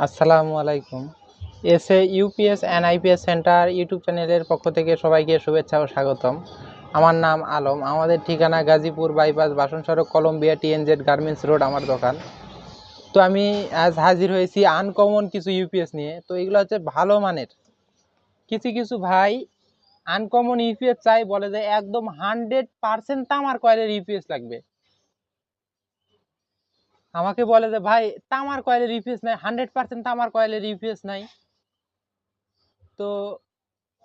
আসসালামু আলাইকুম। SA UPS and IPS centre YouTube চ্যানেলের পক্ষ থেকে সবাইকে শুভেচ্ছা ও স্বাগতম। আমার নাম আলম। আমাদের ঠিকানা গাজীপুর বাইপাস, বাসন সড়ক, কলম্বিয়া, টিএনজেড গার্মেন্টস রোড আমার দোকান। তো আমি আজ হাজির হয়েছি আনকমন কিছু ইউপিএস নিয়ে। তো এগুলো হচ্ছে ভালো মানের। কিছু কিছু ভাই আনকমন ইউপিএস চাই, বলে যে একদম 100% তামার কয়েলের ইউপিএস লাগবে। আমাকে বলে যে ভাই তামার কয়েলের ইউপিএস নাই, 100% তামার কয়েলের ইউপিএস নাই। তো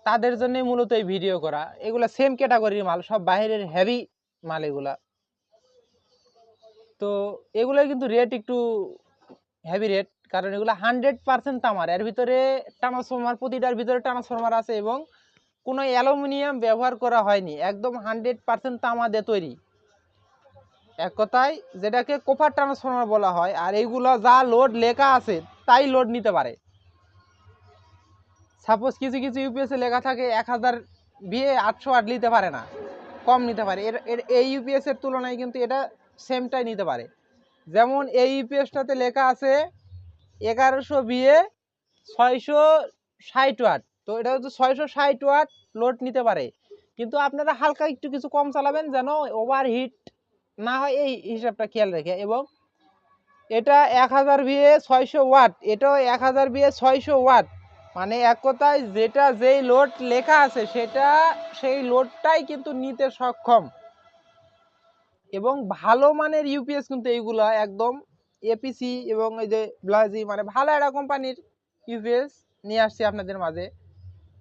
তাদের জন্য মূলত এই ভিডিও করা। এগুলা সেম ক্যাটাগরির মাল, সব বাইরের হেভি মাল এগুলা। তো এগুলো কিন্তু রেট একটু হেভি রেট, কারণ এগুলো 100% তামার। এর ভিতরে ট্রান্সফরমার, প্রতিটার ভিতরে ট্রান্সফরমার আছে এবং কোনো অ্যালুমিনিয়াম ব্যবহার করা হয়নি, একদম 100% তামা দিয়ে তৈরি। এক কথায় যেটাকে কপার ট্রান্সফরমার বলা হয়। আর এইগুলো যা লোড লেখা আছে তাই লোড নিতে পারে। সাপোজ কিছু কিছু ইউপিএসে লেখা থাকে 1000 ভিএ 800 ওয়াট নিতে পারে না, কম নিতে পারে। এই ইউপিএস এর তুলনায় কিন্তু এটা সেমটাই নিতে পারে। যেমন এই ইউপিএসটাতে লেখা আছে 1100 ভিএ 660 ওয়াট। তো এটা হচ্ছে 660 ওয়াট লোড নিতে পারে, কিন্তু আপনারা হালকা একটু কিছু কম চালাবেন যেন ওভারহিট না হয়, এই হিসাবটা খেয়াল রেখে। এবং এটা 1000 ভিএ 600 ওয়াট, এটাও 1000 ভিএ 600 ওয়াট। মানে এক কথায় যেটা যেই লোড লেখা আছে সেটা সেই লোডটাই কিন্তু নিতে সক্ষম। এবং ভালো মানের ইউপিএস কিন্তু এইগুলা একদম এপিসি এবং এই যে ব্লাজি, মানে ভালো একটা কোম্পানির ইউপিএস নিয়ে আসছি আপনাদের মাঝে।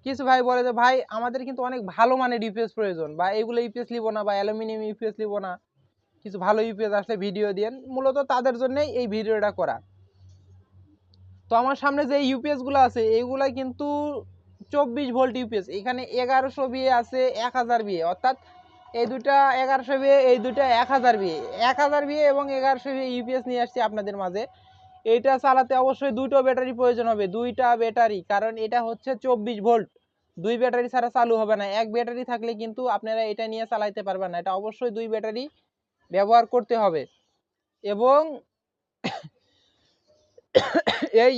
কিছু ভাই বলে যে ভাই আমাদের কিন্তু অনেক ভালো মানের ইউপিএস প্রয়োজন, বা এইগুলো ইউপিএস নিব না, বা অ্যালুমিনিয়াম ইউপিএস নিব না, কিছু ভালো ইউপিএস আসলে ভিডিও দেন। মূলত তাদের জন্যই এই ভিডিওটা করা। তো আমার সামনে যে ইউপিএস গুলো আছে এইগুলা কিন্তু 24 ভোল্ট ইউপিএস। এখানে 1100 বিয়ে আছে, 1000 বিয়ে, অর্থাৎ এই দুটা 1100 বিয়ে, এই দুটা 1000 বিয়ে। 1000 বিয়ে এবং 1100 বিয়ে ইউপিএস নিয়ে আসছি আপনাদের মাঝে। এইটা চালাতে অবশ্যই দুটো ব্যাটারি প্রয়োজন হবে, দুইটা ব্যাটারি, কারণ এটা হচ্ছে 24 ভোল্ট। দুই ব্যাটারি ছাড়া চালু হবে না। এক ব্যাটারি থাকলে কিন্তু আপনারা এটা নিয়ে চালাইতে পারবেন না, এটা অবশ্যই দুই ব্যাটারি ব্যবহার করতে হবে। এবং এই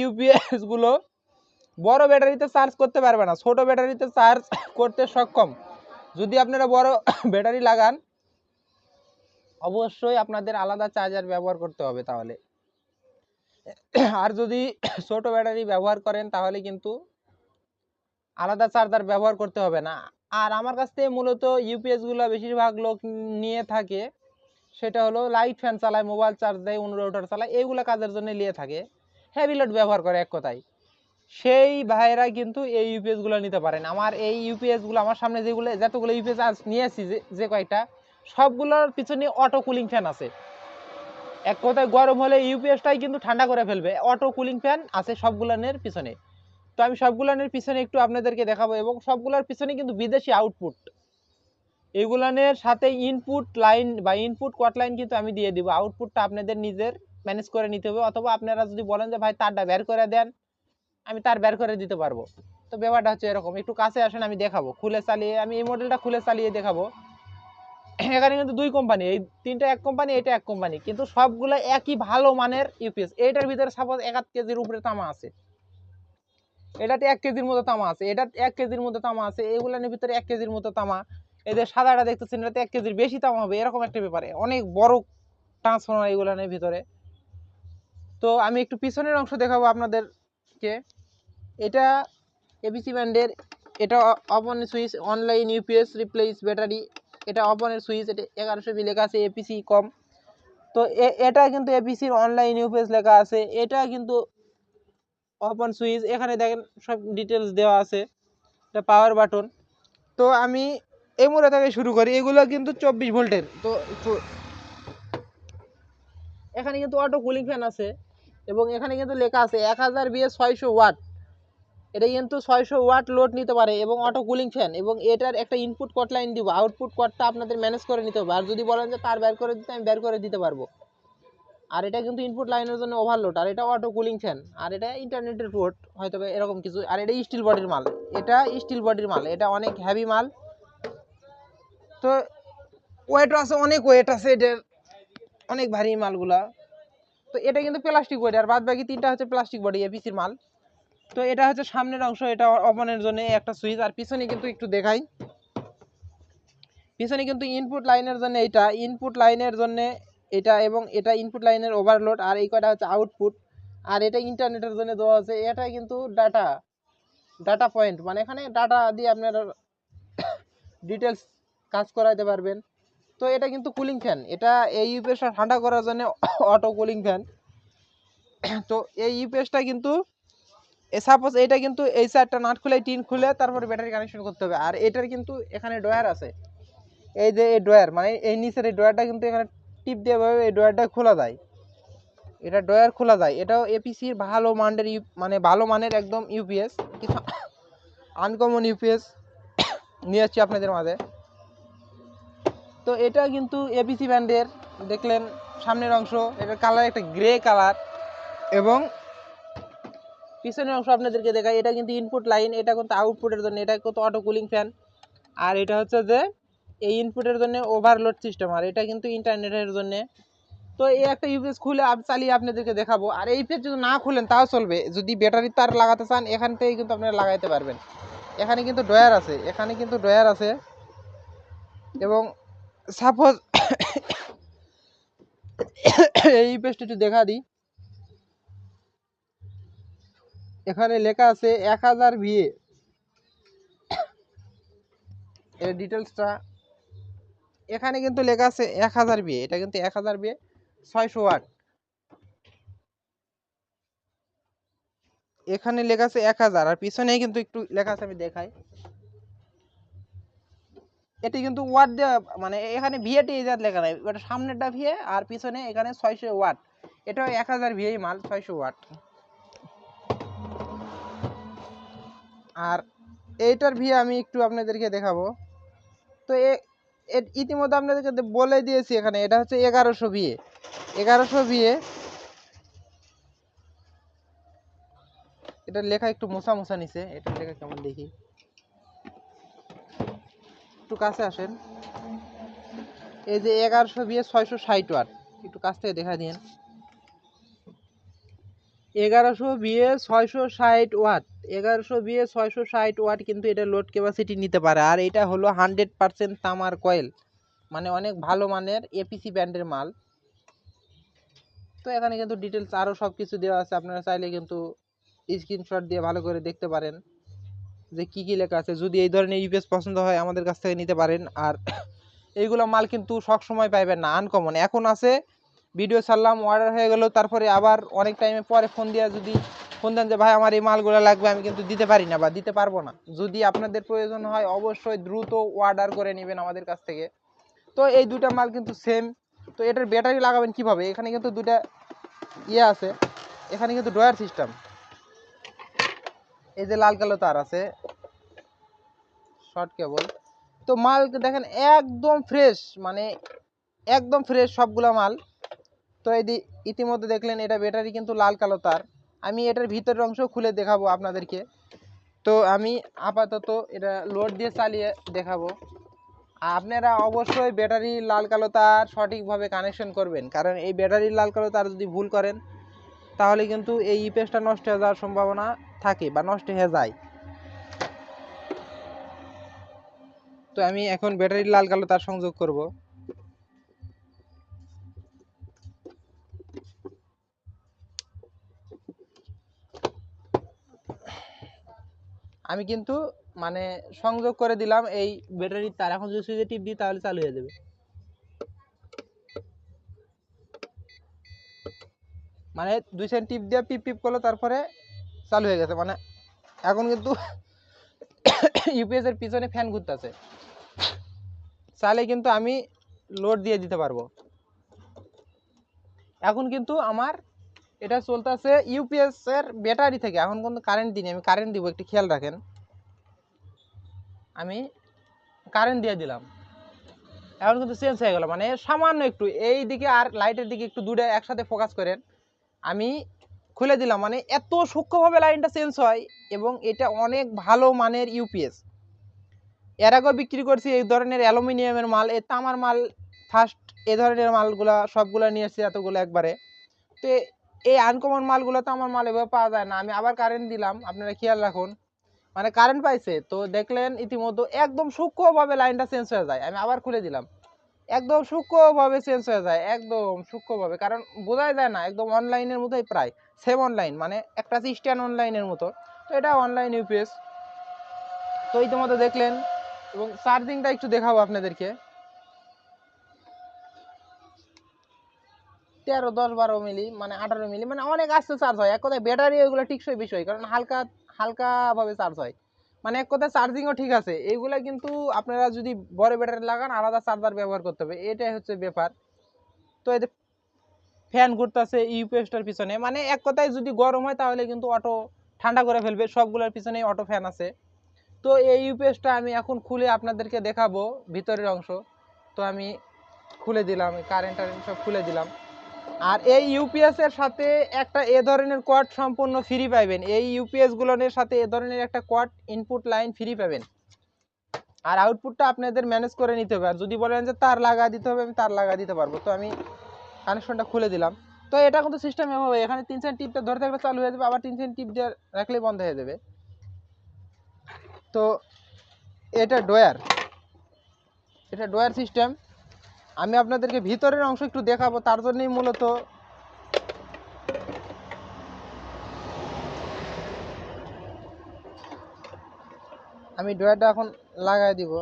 ইউপিএস গুলো বড় ব্যাটারিতে চার্জ করতে পারবে না, ছোট ব্যাটারিতে চার্জ করতে সক্ষম। যদি আপনারা বড় ব্যাটারি লাগান অবশ্যই আপনাদের আলাদা চার্জার ব্যবহার করতে হবে তাহলে। আর যদি ছোট ব্যাটারি ব্যবহার করেন তাহলে কিন্তু আলাদা চার্জার ব্যবহার করতে হবে না। আর আমার কাছ থেকে মূলত ইউপিএস গুলো বেশিরভাগ লোক নিয়ে থাকে, সেটা হলো লাইট ফ্যান চালায়, মোবাইল চার্জ দেয়, ইনভার্টার চালায়, এইগুলো কাজের জন্য নিয়ে থাকে, হেভি লোড ব্যবহার করে এক কথায়। সেই ভাইয়েরা কিন্তু এই ইউপিএস গুলো নিতে পারেন। আমার এই ইউপিএস গুলো, আমার সামনে যেগুলো যতগুলো ইউপিএস আজ নিয়ে আসছি, যে কয়েকটা, সবগুলোর পিছনে অটো কুলিং ফ্যান আছে। এক কথায় গরম হলে ইউপিএসটাই কিন্তু ঠান্ডা করে ফেলবে, অটো কুলিং ফ্যান আছে সবগুলোর পিছনে। তো আমি সবগুলোর পিছনে একটু আপনাদেরকে দেখাবো, এবং সবগুলোর পিছনে কিন্তু বিদেশি আউটপুট। এগুলানের সাথে ইনপুট লাইন বা ইনপুট কট লাইন কিন্তু আমি দিয়ে দিব, আউটপুটটা আপনাদের নিজের ম্যানেজ করে নিতে হবে। অথবা আপনারা যদি বলেন যে ভাই তারটা বের করে দেন, আমি তার বের করে দিতে পারবো। তো ব্যাপারটা হচ্ছে এরকম। একটু কাছে আসেন, আমি দেখাবো খুলে চালিয়ে, আমি এই মডেলটা খুলে চালিয়ে দেখাবো। এখানে কিন্তু দুই কোম্পানি, এই তিনটা এক কোম্পানি, এটা এক কোম্পানি, কিন্তু সবগুলো একই ভালো মানের ইউপিএস। এইটার ভিতরে সাপোজ 1 কেজির উপরে তামা আছে, এটাতে 1 কেজির মতো তামা আছে, এটা 1 কেজির মতো তামা আছে, এগুলোর ভিতরে 1 কেজির মতো তামা। এদের সাদাটা দেখতেছেন, এটাতে 1 কেজির বেশি তামা হবে, এরকম একটা ব্যাপারে অনেক বড় ট্রান্সফরমার এগুলোর ভিতরে। তো আমি একটু পিছনের অংশ দেখাবো আপনাদেরকে। এটা এবিসি ব্র্যান্ডের, এটা upon switch online UPS replace battery, এটা অপনের সুইচ, এটা 1100 লেখা আছে এপিসি কম। তো এটা কিন্তু এপিসির অনলাইন ইউপিএস লেখা আছে, এটা কিন্তু ওপেন সুইচ। এখানে দেখেন সব ডিটেলস দেওয়া আছে, এটা পাওয়ার বাটন। তো আমি এই মোড়া থেকে শুরু করি। এগুলো কিন্তু 24 ভোল্টের। তো এখানে কিন্তু অটো কুলিং ফ্যান আছে, এবং এখানে কিন্তু লেখা আছে 1000 বিএস 600 ওয়াট। এটা কিন্তু 600 ওয়াট লোড নিতে পারে, এবং অটো কুলিং ফ্যান। এবং এটার একটা ইনপুট কট লাইন দিব, আউটপুট কটটা আপনাদের ম্যানেজ করে নিতে হবে। আর যদি বলেন যে তার বের করে দিতে, আমি বের করে দিতে পারবো। আর এটা কিন্তু ইনপুট লাইনের জন্য ওভারলোড, আর এটা অটো কুলিং ফ্যান, আর এটা ইন্টারনেটের পোর্ট হয়তো এরকম কিছু। আর এটা স্টিল বডির মাল, এটা স্টিল বডির মাল, এটা অনেক হেভি মাল। তো ওয়েট আছে, অনেক ওয়েট আছে, এটার অনেক ভারী মালগুলা। তো তো এটা কিন্তু প্লাস্টিক বডি, আর বাদ বাকি তিনটা হচ্ছে প্লাস্টিক বডি এপিসির মাল। তো এটা হচ্ছে সামনের অংশ, এটা ওপেনের জন্য একটা সুইচ। আর পিছনে কিন্তু একটু দেখাই, পিছনে কিন্তু ইনপুট লাইনের জন্য এইটা, ইনপুট লাইনের জন্য এটা, এবং এটা ইনপুট লাইনের ওভারলোড, আর এই কয়টা হচ্ছে আউটপুট। আর এটা ইন্টারনেটের জন্য দেওয়া আছে। এটা কিন্তু ডাটা পয়েন্ট, মানে এখানে ডাটা দিয়ে আপনারা ডিটেলস কাজ করাইতে পারবেন। তো এটা কিন্তু কুলিং ফ্যান, এটা এই ইউপিএসটা ঠান্ডা করার জন্য অটো কুলিং ফ্যান। তো এই ইউপিএসটা কিন্তু সাপোজ এটা কিন্তু এই চারটা নাট খুলে টিন খুলে তারপরে ব্যাটারি কানেকশন করতে হবে। আর এটার কিন্তু এখানে ড্রয়ার আছে, এই যে এই ড্রয়ার, মানে এই নিচের এই ড্রয়ারটা কিন্তু এখানে টিপ দিয়ে এই ড্রয়ারটা খোলা যায়, এটা ড্রয়ার খোলা যায়। এটাও এপিসির ভালো মানের মানে ভালো মানের একদম ইউপিএস, কিছু আনকমন ইউপিএস নিয়ে আসছি আপনাদের মাঝে। তো এটা কিন্তু এপিসি ব্র্যান্ডের, দেখলেন সামনের অংশ, এটার কালার একটা গ্রে কালার, এবং পিছনের অংশ আপনাদেরকে দেখাই। এটা কিন্তু ইনপুট লাইন, এটা কিন্তু আউটপুটের জন্য, এটা কিন্তু অটো কুলিং ফ্যান। আর এটা হচ্ছে যে এই ইনপুটের জন্য ওভারলোড সিস্টেম, আর এটা কিন্তু ইন্টারনেটের জন্য। তো এই একটা ইউপিএস খুলে চালিয়ে আপনাদেরকে দেখাবো। আর এই ইউপিএস যদি না খুলেন তাও চলবে, যদি ব্যাটারির তার লাগাতে চান এখান থেকে কিন্তু আপনারা লাগাইতে পারবেন। এখানে কিন্তু ড্রয়ার আছে, এখানে কিন্তু ড্রয়ার আছে। এবং সাপোজ এই ইউপিএসটা একটু দেখা দিই, এখানে লেখা আছে 1000 ভিএ, এর ডিটেলসটা এখানে কিন্তু লেখা আছে 1000 ভিএ, এটা কিন্তু 1000 ভিএ 600 ওয়াট, এখানে লেখা আছে 1000। আর পিছনে কিন্তু একটু লেখা আছে, আমি দেখাই, এটি কিন্তু ওয়াট দেওয়া, মানে এখানে ভিএটি এই লেখা নাই, ওটা সামনেরটা ভিএ আর পিছনে এখানে 600 ওয়াট, এটাও 1000 ভিএ মাল 600 ওয়াট। আর এইটার ভিএ আমি একটু আপনাদেরকে দেখাবো। তো ইতিমধ্যে আপনাদেরকে বলে দিয়েছি, এখানে এটা হচ্ছে 1100 ভিএ, 1100 ভিএ। এটার লেখা একটু মোছা মোছা নিছে, এটার লেখা কেমন দেখি, একটু কাছে আসেন। এই যে 1100 ভিএ 660 ওয়াট, একটু কাছ থেকে দেখা দিন। 1100 ভিএ 660 ওয়াট, 1100 ভিএ 660 ওয়াট কিন্তু এটা লোড ক্যাপাসিটি নিতে পারে। আর এটা হলো 100% তামার কয়েল, মানে অনেক ভালো মানের এপিসি ব্র্যান্ডের মাল। তো এখানে কিন্তু ডিটেলস আরও সব কিছু দেওয়া আছে, আপনারা চাইলে কিন্তু স্ক্রিনশট দিয়ে ভালো করে দেখতে পারেন যে কি কি লেখা আছে। যদি এই ধরনের ইউপিএস পছন্দ হয় আমাদের কাছ থেকে নিতে পারেন। আর এইগুলো মাল কিন্তু সব সময় পাইবেন না, আনকমন। এখন আছে, ভিডিও ছাড়লাম, অর্ডার হয়ে গেল, তারপরে আবার অনেক টাইমে পরে ফোন দিয়ে যদি ফোন দেন যে ভাই আমার এই মালগুলো লাগবে, আমি কিন্তু দিতে পারি না বা দিতে পারবো না। যদি আপনাদের প্রয়োজন হয় অবশ্যই দ্রুত অর্ডার করে নেবেন আমাদের কাছ থেকে। তো এই দুটা মাল কিন্তু সেম। তো এটার ব্যাটারি লাগাবেন কিভাবে, এখানে কিন্তু দুটা ইয়ে আছে, এখানে কিন্তু ড্রয়ার সিস্টেম, এই যে লাল কালো তার আছে, শর্ট কেবল। তো মাল দেখেন একদম ফ্রেশ, মানে একদম ফ্রেশ সবগুলা মাল। তো এই ইতিমধ্যে দেখলেন এটা ব্যাটারি কিন্তু লাল কালো তার। আমি এটার ভিতরের অংশ খুলে দেখাবো আপনাদেরকে। তো আমি আপাতত এটা লোড দিয়ে চালিয়ে দেখাবো। আপনারা অবশ্যই ব্যাটারি লাল কালো তার সঠিকভাবে কানেকশন করবেন, কারণ এই ব্যাটারির লাল কালো তার যদি ভুল করেন তাহলে কিন্তু এই ইউপিএসটা নষ্ট হয়ে যাওয়ার সম্ভাবনা থাকে বা নষ্ট হয়ে যায়। তো আমি এখন ব্যাটারির লাল কালো তার সংযোগ করব। আমি কিন্তু মানে সংযোগ করে দিলাম এই ব্যাটারির তার, এখন যদি সুইচে টিপ দিই তাহলে চালু হয়ে যাবে। মানে 2 সেকেন্ড টিপ দিয়ে পিপ পিপ করলো, তারপরে চালু হয়ে গেছে। মানে এখন কিন্তু ইউপিএস এর পিছনে ফ্যান ঘুরতেছে, চাইলে কিন্তু আমি লোড দিয়ে দিতে পারবো। এখন কিন্তু আমার এটা চলতেছে ইউপিএস এর ব্যাটারি থেকে, এখন কিন্তু কারেন্ট দিই, আমি কারেন্ট দিব, একটু খেয়াল রাখেন। আমি কারেন্ট দিয়ে দিলাম, এখন কিন্তু চেঞ্জ হয়ে গেল, মানে সামান্য একটু এই দিকে আর লাইটের দিকে একটু দূরে একসাথে ফোকাস করেন। আমি খুলে দিলাম, মানে এত সূক্ষ্মভাবে লাইনটা চেঞ্জ হয়, এবং এটা অনেক ভালো মানের ইউপিএস। এর আগেও বিক্রি করছি এই ধরনের অ্যালুমিনিয়ামের মাল, এই তামার মাল ফার্স্ট এ ধরনের মালগুলা সবগুলা নিয়ে এসেছি এতগুলো একবারে। তো এই আনকমন মালগুলো তো আমার মাল এভাবে পাওয়া যায় না। আমি আবার কারেন্ট দিলাম, আপনারা খেয়াল রাখুন, মানে কারেন্ট পাইছে তো দেখলেন ইতিমধ্যে একদম সূক্ষ্মভাবে লাইনটা চেঞ্জ হয়ে যায়। আমি আবার খুলে দিলাম, একদম সূক্ষ্মভাবে চেঞ্জ হয়ে যায়, একদম সূক্ষ্মভাবে, কারণ বোঝাই যায় না, একদম অনলাইনের মতোই প্রায় সেম অনলাইন, মানে একটা স্ট্যান্ড অনলাইনের মতো। তো এটা অনলাইন ইউপিএস। তো ইতিমধ্যে দেখলেন, এবং চার্জিংটা একটু দেখাবো আপনাদেরকে। 13, 10, 12 মিলি, মানে 18 মিলি, মানে অনেক আস্তে চার্জ হয়। এক কথায় ব্যাটারি ওইগুলো টিকসই বিষয়, কারণ হালকা হালকা ভাবে চার্জ হয়, মানে এক কথায় চার্জিংও ঠিক আছে। এইগুলা কিন্তু আপনারা যদি বড় ব্যাটারি লাগান আলাদা চার্জার ব্যবহার করতে হবে, এটাই হচ্ছে ব্যাপার। তো এতে ফ্যান ঘুরতেছে ইউপিএসটার পিছনে, মানে এক কথায় যদি গরম হয় তাহলে কিন্তু অটো ঠান্ডা করে ফেলবে, সবগুলোর পিছনেই অটো ফ্যান আছে। তো এই ইউপিএসটা আমি এখন খুলে আপনাদেরকে দেখাবো ভিতরের অংশ। তো আমি খুলে দিলাম, কারেন্ট টারেন্ট সব খুলে দিলাম। আর এই ইউপিএস এর সাথে একটা এ ধরনের কোয়াড সম্পূর্ণ ফ্রি পাবেন। এই ইউপিএস গুলোর সাথে এ ধরনের একটা কোয়াড ইনপুট লাইন ফ্রি পাবেন। আর আউটপুটটা আপনাদের ম্যানেজ করে নিতে হবে। আর যদি বলেন যে তার লাগা দিতে হবে, আমি তার লাগা দিতে পারবো। তো আমি কানেকশনটা খুলে দিলাম। তো এটা কিন্তু সিস্টেম এভাবে, এখানে 3 সেকেন্ড টিপটা ধরে থাকলে চালু হয়ে যাবে, আবার 3 সেকেন্ড টিপ দিয়ে রাখলেই বন্ধ হয়ে যাবে। তো এটা ডয়ার, এটা ডয়ার সিস্টেম। আমি আপনাদেরকে ভিতরের অংশ একটু দেখাবো, তার জন্যই মূলত আমি ডয়ারটা এখন লাগাই দিব।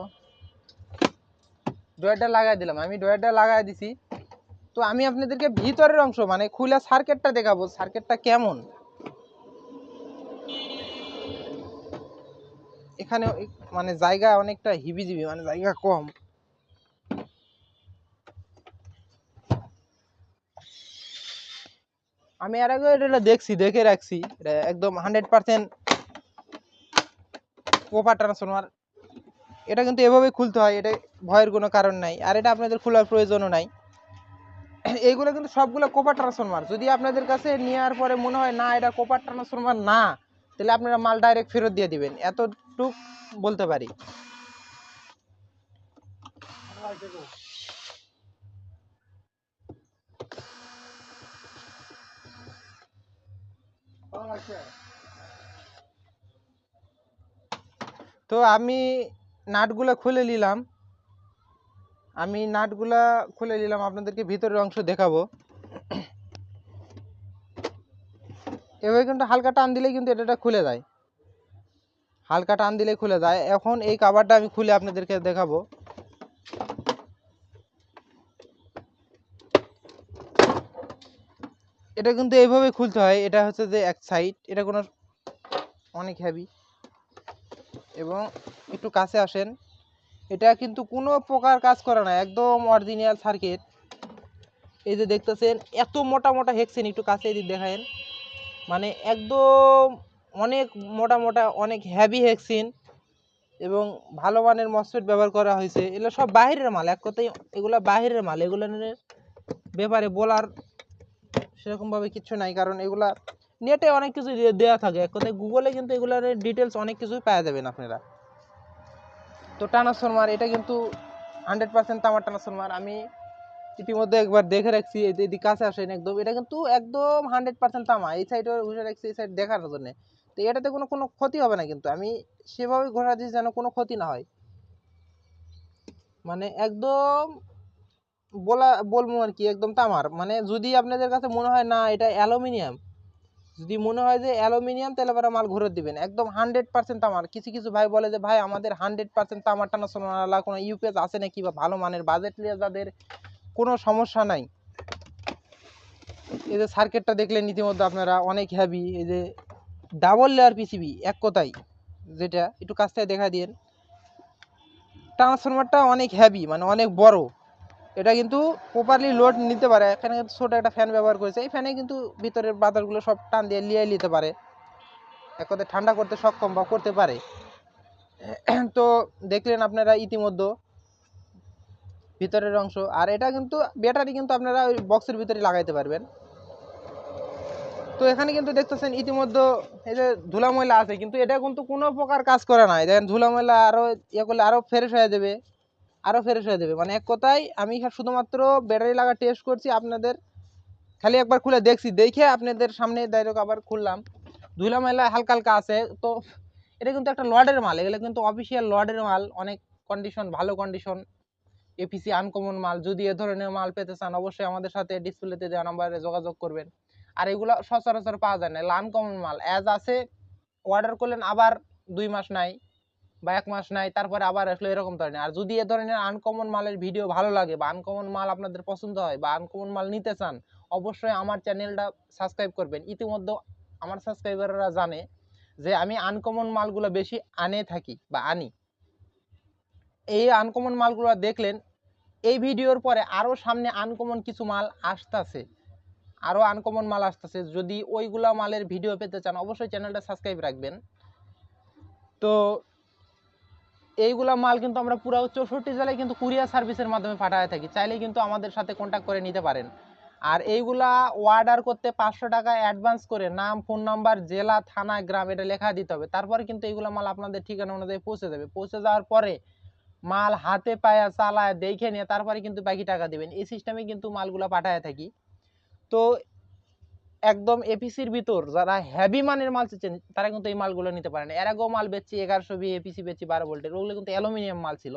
ডয়ারটা লাগাই দিলাম, আমি ডয়ারটা লাগাই দিছি। তো আমি আপনাদেরকে ভিতরের অংশ মানে খুলে সার্কিটটা দেখাবো, সার্কিটটা কেমন। এখানে মানে জায়গা অনেকটা হিবিজিবি, মানে জায়গা কম। আমি এর আগে এটা দেখছি, দেখে রাখছি, এটা একদম 100% কপার ট্রান্সফরমার। এটা কিন্তু এভাবে খুলতে হয়, এটা ভয়ের কোনো কারণ নাই, আর এটা আপনাদের খোলার প্রয়োজনও নাই। এইগুলো কিন্তু সবগুলো কপার ট্রান্সফরমার। যদি আপনাদের কাছে নেওয়ার পরে মনে হয় না এটা কপার ট্রান্সফরমার না, তাহলে আপনারা মাল ডাইরেক্ট ফেরত দিয়ে দিবেন, এতটুক বলতে পারি। তো আমি নাটগুলো খুলে নিলাম, আপনাদেরকে ভিতরের অংশ দেখাবো। এভাবে কিন্তু হালকা টান দিলেই কিন্তু এটা খুলে যায়, হালকা টান দিলেই খুলে যায়। এখন এই কভারটা আমি খুলে আপনাদেরকে দেখাবো। এটা কিন্তু এইভাবে খুলতে হয়, এটা হচ্ছে যে এক সাইড, এটা কোনো অনেক হেভি। এবং একটু কাছে আসেন, এটা কিন্তু কোনো প্রকার কাজ করে না, একদম অরিজিনাল সার্কিট। এই যে দেখতেছেন এত মোটা মোটা হেক্সিন, একটু কাছে এদিক দেখায়েন, মানে একদম অনেক মোটা মোটা অনেক হেভি হেক্সিন, এবং ভালো মানের মসফেট ব্যবহার করা হয়েছে। এগুলো সব বাইরের মাল, এক কথায় এগুলো বাইরের মাল, এগুলো ব্যাপারে বলার সেরকমভাবে কিছু নাই, কারণ এগুলা নেটে অনেক কিছু দেওয়া থাকে, এক কথায় গুগলে কিন্তু এগুলোর ডিটেলস অনেক কিছুই পাওয়া যাবেন আপনারা। তো ট্রান্সফরমার এটা কিন্তু 100% তামার ট্রান্সফরমার। আমি ইতিমধ্যে একবার দেখে রাখছি, এদিকে কাছে আসেন একদম, এটা কিন্তু একদম 100% তামা। এই সাইডে ঘুরে রাখছি, এই সাইড দেখার জন্য। তো এটাতে কোনো কোনো ক্ষতি হবে না, কিন্তু আমি সেভাবে ঘোরা দিচ্ছি যেন কোনো ক্ষতি না হয়, মানে একদম বলবো আর কি, একদম তামার। মানে যদি আপনাদের কাছে মনে হয় না এটা অ্যালুমিনিয়াম, যদি মনে হয় যে অ্যালুমিনিয়াম, তাহলে আপনারা মাল ঘুরে দিবেন, একদম 100% তামার। কিছু কিছু ভাই বলে যে ভাই আমাদের 100% তামার ট্রান্সফরমার কোনো ইউপিএস আছে নাকি, বা ভালো মানের বাজেট নিয়ে যাদের কোনো সমস্যা নাই। এই যে সার্কিটটা দেখলেন ইতিমধ্যে আপনারা, অনেক হেভি। এই যে ডাবল লেয়ার পিসিবি, এক কথায় যেটা, একটু কাছ থেকে দেখা দিন। ট্রান্সফরমারটা অনেক হেভি, মানে অনেক বড়। এটা কিন্তু প্রপারলি লোড নিতে পারে। এখানে ছোট একটা ফ্যান ব্যবহার করেছে, এই ফ্যানে কিন্তু ভিতরের বাতাসগুলো সব টান দিয়ে লিয়ে নিতে পারে, এক কথায় ঠান্ডা করতে সক্ষম বা করতে পারে। তো দেখলেন আপনারা ইতিমধ্যে ভিতরের অংশ। আর এটা কিন্তু ব্যাটারি কিন্তু আপনারা ওই বক্সের ভিতরে লাগাইতে পারবেন। তো এখানে কিন্তু দেখতেছেন ইতিমধ্যে এই যে ধুলা ময়লা আছে, কিন্তু এটা কিন্তু কোনো প্রকার কাজ করে না। দেখেন ধুলা ময়লা আরো ইয়ে করলে আরো ফ্রেশ হয়ে যাবে, আরো ফ্রেশ হয়ে যাবে। মানে এক কথায় আমি শুধুমাত্র ব্যাটারি লাগা টেস্ট করছি, আপনাদের খালি একবার খুলে দেখছি, দেখে আপনাদের সামনে ডাইরেক্ট আবার খুললাম, ধুলা মেলা হালকা হালকা আছে। তো এটা কিন্তু একটা লর্ডের মাল, এগুলো কিন্তু অফিসিয়াল লর্ডের মাল, অনেক কন্ডিশন, ভালো কন্ডিশন, এপিসি আনকমন মাল। যদি এ ধরনের মাল পেতে চান অবশ্যই আমাদের সাথে ডিসপ্লেতে দেওয়া নাম্বারে যোগাযোগ করবেন। আর এগুলো সচরাচর পাওয়া যায় না, আনকমন মাল অ্যাজ আছে, অর্ডার করলেন আবার 2 মাস নাই বা 1 মাস নাই, তারপরে আবার আসলে এরকম ধরনের। আর যদি এ ধরনের আনকমন মালের ভিডিও ভালো লাগে বা আনকমন মাল আপনাদের পছন্দ হয় বা আনকমন মাল নিতে চান, অবশ্যই আমার চ্যানেলটা সাবস্ক্রাইব করবেন। ইতিমধ্যে আমার সাবস্ক্রাইবাররা জানে যে আমি আনকমন মালগুলো বেশি আনে থাকি বা আনি। এই আনকমন মালগুলো দেখলেন, এই ভিডিওর পরে আরো সামনে আনকমন কিছু মাল আসতেছে, আরো আনকমন মাল আসতেছে। যদি ওইগুলা মালের ভিডিও পেতে চান অবশ্যই চ্যানেলটা সাবস্ক্রাইব রাখবেন। তো এইগুলা মাল কিন্তু আমরা পুরো 64 জেলায় কিন্তু কুরিয়ার সার্ভিসের মাধ্যমে পাঠায় থাকি, চাইলে কিন্তু আমাদের সাথে কন্ট্যাক্ট করে নিতে পারেন। আর এইগুলা অর্ডার করতে 500 টাকা অ্যাডভান্স করে নাম, ফোন নাম্বার, জেলা, থানা, গ্রাম এটা লেখা দিতে হবে। তারপরে কিন্তু এইগুলা মাল আপনাদের ঠিকানা অনুযায়ী পৌঁছে যাবে। পৌঁছে যাওয়ার পরে মাল হাতে পায়া চালায় দেখে নিয়ে তারপরে কিন্তু বাকি টাকা দিবেন। এই সিস্টেমে কিন্তু মালগুলা পাঠায় থাকি। তো একদম এপিসির ভিতর যারা হেভি মানের মাল চাচ্ছেন তারা কিন্তু এই মালগুলো নিতে পারেন। এর আগেও মাল বেচছি 1120 এপিসি বেচছি 12 ভোল্টের, ওগুলো কিন্তু অ্যালুমিনিয়াম মাল ছিল।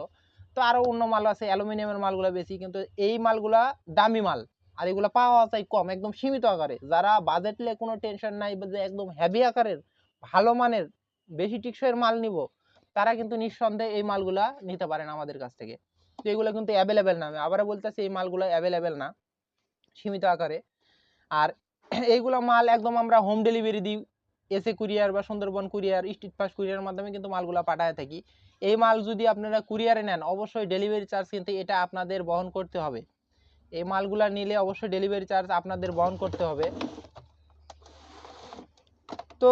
তো আরো অন্য মাল আছে অ্যালুমিনিয়ামের মালগুলো বেশি, কিন্তু এই মালগুলা দামি মাল। আর এগুলো পাওয়া যায় কম, একদম সীমিত আকারে। যারা বাজেটলে কোনো টেনশন নাই, যে একদম হেভি আকারের ভালো মানের বেশি টিকসইয়ের মাল নিব, তারা কিন্তু নিঃসন্দেহে এই মালগুলা নিতে পারেন আমাদের কাছ থেকে। তো এগুলো কিন্তু অ্যাভেলেবেল না, আমি আবারও বলতেছি এই মালগুলো অ্যাভেলেবেল না, সীমিত আকারে। আর এইগুলো মাল একদম আমরা হোম ডেলিভারি দিই, এসে কুরিয়ার বা Sundarban courier, street fast courier মাধ্যমে কিন্তু মালগুলো পাঠায় থাকি। এই মাল যদি আপনারা কুরিয়ারে নেন অবশ্যই ডেলিভারি চার্জ কিন্তু এটা আপনাদের বহন করতে হবে। এই মালগুলা নিলে অবশ্যই ডেলিভারি চার্জ আপনাদের বহন করতে হবে। তো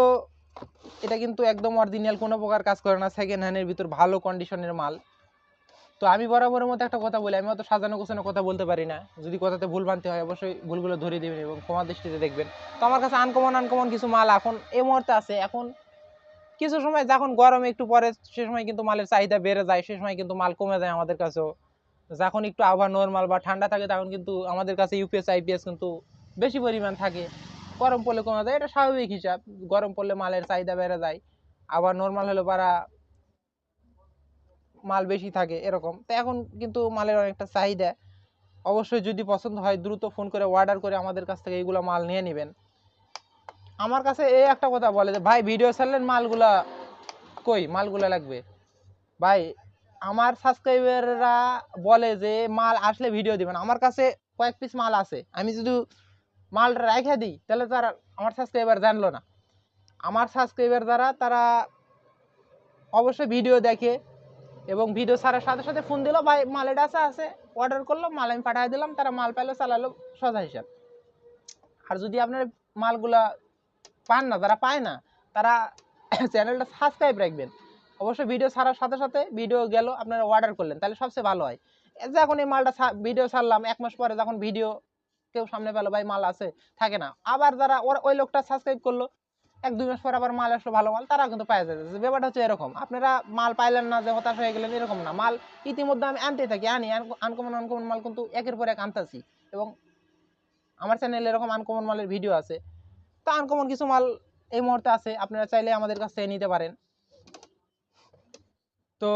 এটা কিন্তু একদম অরিজিনাল, কোনো প্রকার কাজ করে না, সেকেন্ড হ্যান্ডের ভিতর ভালো কন্ডিশনের মাল। তো আমি বরাবরের মতো একটা কথা বলি, আমি অত সাজানো গোছানো কথা বলতে পারি না, যদি কথাতে ভুল ভ্রান্তি হয় অবশ্যই ভুলগুলো ধরিয়ে দেবেন এবং ক্ষমা দৃষ্টিতে দেখবেন। তো আমার কাছে আনকমন কিছু মাল এখন এই মুহূর্তে আছে। এখন কিছু সময় যখন গরমে একটু পরে সে সময় কিন্তু মালের চাহিদা বেড়ে যায়, সে সময় কিন্তু মাল কমে যায় আমাদের কাছেও। যখন একটু আবহাওয়া নর্মাল বা ঠান্ডা থাকে তখন কিন্তু আমাদের কাছে ইউপিএস আইপিএস কিন্তু বেশি পরিমাণ থাকে, গরম পড়লে কমে যায়, এটা স্বাভাবিক হিসাব। গরম পড়লে মালের চাহিদা বেড়ে যায়, আবার নর্মাল হলে পারা মাল বেশি থাকে এরকম। তো এখন কিন্তু মালের অনেকটা চাহিদা। অবশ্যই যদি পছন্দ হয় দ্রুত ফোন করে অর্ডার করে আমাদের কাছ থেকে এইগুলো মাল নিয়ে নেবেন। আমার কাছে এই একটা কথা বলে যে ভাই ভিডিও ছাড়লেন মালগুলা কই, মালগুলা লাগবে। ভাই আমার সাবস্ক্রাইবাররা বলে যে মাল আসলে ভিডিও দিবেন, আমার কাছে কয়েক পিস মাল আছে, আমি যদি মালটা রেখে দিই তাহলে তারা আমার সাবস্ক্রাইবার জানলো না। আমার সাবস্ক্রাইবার যারা তারা অবশ্যই ভিডিও দেখে এবং ভিডিও ছাড়ার সাথে সাথে ফোন দিল, ভাই মাল এটা আছে, অর্ডার করলো, মাল আমি পাঠিয়ে দিলাম, তারা মাল পাইলো, চালালো, সোজা হিসাব। আর যদি আপনার মালগুলা পান না, যারা পায় না, তারা চ্যানেলটা সাবস্ক্রাইব রাখবেন। অবশ্যই ভিডিও ছাড়ার সাথে সাথে ভিডিও গেল, আপনারা অর্ডার করলেন, তাহলে সবচেয়ে ভালো হয়। যখন এই মালটা ভিডিও ছাড়লাম 1 মাস পরে যখন ভিডিও কেউ সামনে পেলো, ভাই মাল আছে, থাকে না, আবার যারা ওই লোকটা সাবস্ক্রাইব করলো 1-2 মাস পরে আবার মাল আসলো ভালো মাল, তারা কিন্তু পাওয়া যায়। ব্যাপারটা হচ্ছে এরকম, আপনারা মাল পাইলেন না যে হতাশ হয়ে গেলেন এরকম না, মাল ইতিমধ্যে আমি আনতে থাকি, আনি আনকমন মাল কিন্তু একের পর এক আনতেছি। এবং আমার চ্যানেলে এরকম আনকমন মালের ভিডিও আছে। তো আনকমন কিছু মাল এই মুহূর্তে আছে, আপনারা চাইলে আমাদের কাছ থেকে নিতে পারেন। তো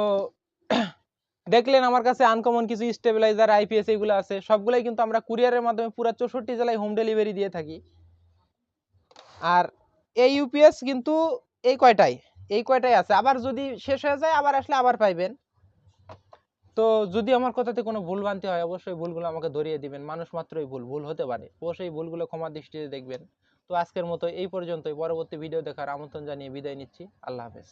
দেখলেন আমার কাছে আনকমন কিছু স্টেবিলাইজার আইপিএস এগুলো আছে, সবগুলাই কিন্তু আমরা কুরিয়ারের মাধ্যমে পুরো 64 জেলায় হোম ডেলিভারি দিয়ে থাকি। আর এই ইউপিএস কিন্তু এই কয়টাই আছে, আবার যদি শেষ হয়ে যায় আবার আসলে আবার পাইবেন। তো যদি আমার কথাতে কোনো ভুল ভ্রান্তি হয় অবশ্যই ভুলগুলো আমাকে ধরিয়ে দিবেন, মানুষ মাত্রই ভুল হতে পারে, অবশ্যই ভুলগুলো ক্ষমা দৃষ্টিতে দেখবেন। তো আজকের মতো এই পর্যন্তই, পরবর্তী ভিডিও দেখার আমন্ত্রণ জানিয়ে বিদায় নিচ্ছি। আল্লাহ হাফেজ।